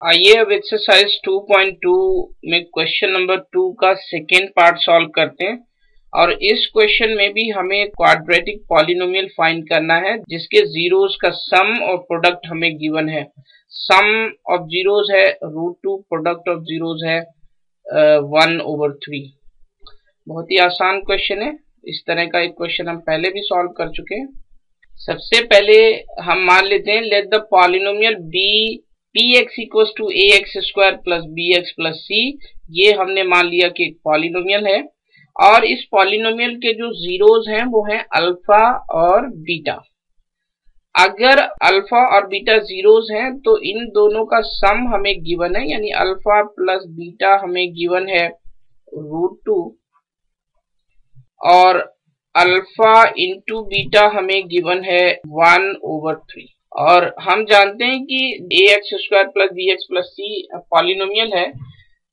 आइए अब एक्सरसाइज 2.2 में क्वेश्चन नंबर 2 का सेकेंड पार्ट सॉल्व करते हैं। और इस क्वेश्चन में भी हमें क्वाड्रेटिक पॉलिनोमियल फाइंड करना है जिसके जीरोस का सम और प्रोडक्ट हमें गिवन है। सम ऑफ जीरोस है √2, प्रोडक्ट ऑफ जीरोस है 1/3। बहुत ही आसान क्वेश्चन है। इस तरह का एक क्वेश्चन हम पहले भी सॉल्व कर चुके हैं। सबसे पहले हम मान लेते हैं let the polynomial be px equals to ax² plus bx plus c। ये हमने मान लिया कि एक पॉलिनोमियल है और इस पॉलिनोमियल के जो जीरोस हैं वो हैं अल्फा और बीटा। अगर अल्फा और बीटा जीरोस हैं तो इन दोनों का सम हमें गिवन है, यानी अल्फा प्लस बीटा हमें गिवन है √2 और अल्फा इंटू बीटा हमें गिवन है 1/3। और हम जानते हैं कि ax² plus bx plus c polynomial है,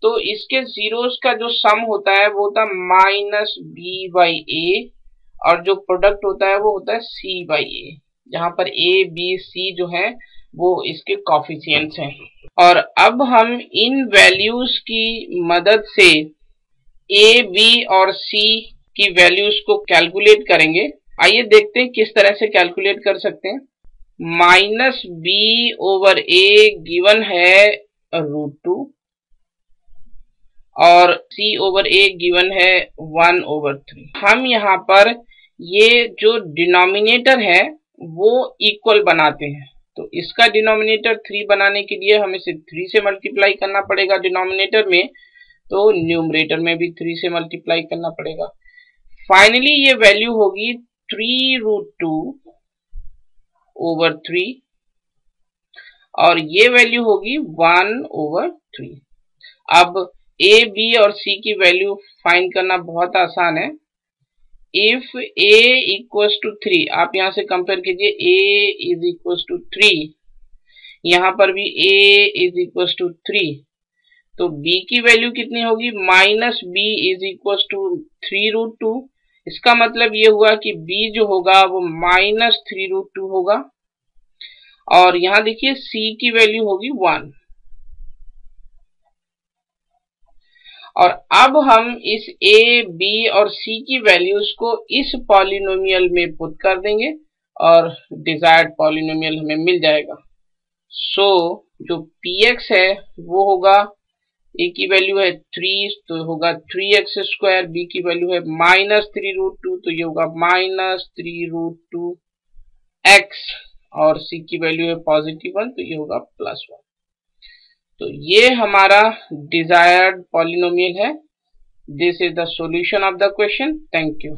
तो इसके जीरोस का जो सम होता है वो होता है -b/a और जो प्रोडक्ट होता है वो होता है c/a, जहां पर a b c जो है वो इसके कॉफिशिएंट्स हैं। और अब हम इन वैल्यूज की मदद से a b और c की वैल्यूज को कैलकुलेट करेंगे। आइए देखते हैं किस तरह से कैलकुलेट कर सकते हैं। -b/a गिवन है √2 और c/a गिवन है 1/3। हम यहाँ पर ये जो डिनोमिनेटर है वो इक्वल बनाते हैं, तो इसका डिनोमिनेटर 3 बनाने के लिए हमें सिर्फ 3 से मल्टीप्लाई करना पड़ेगा डिनोमिनेटर में, तो न्यूमरेटर में भी 3 से मल्टीप्लाई करना पड़ेगा। फाइनली ये वैल्यू होगी 3√2/3 और ये वैल्यू होगी 1/3। अब a b और c की वैल्यू फाइंड करना बहुत आसान है। इफ a इक्वल्स टू 3, आप यहां से कंपेयर कीजिए, a इज इक्वल्स टू 3, यहां पर भी a इज इक्वल्स टू 3, तो b की वैल्यू कितनी होगी -b इज इक्वल्स टू 3√2। इसका मतलब ये हुआ कि b जो होगा वो -3√2 होगा और यहां देखिए c की वैल्यू होगी 1। और अब हम इस a b और c की वैल्यूज को इस पॉलिनोमियल में पुट कर देंगे और डिजायर्ड पॉलिनोमियल हमें मिल जाएगा। सो जो px है वो होगा, a की वैल्यू है 3 तो होगा 3x², b की वैल्यू है -3√2 तो ये होगा -3√2x और c की वैल्यू है +1 तो ये होगा +1। तो ये हमारा डिजायर्ड पॉलिनोमियल है। This is the solution of the question. Thank you.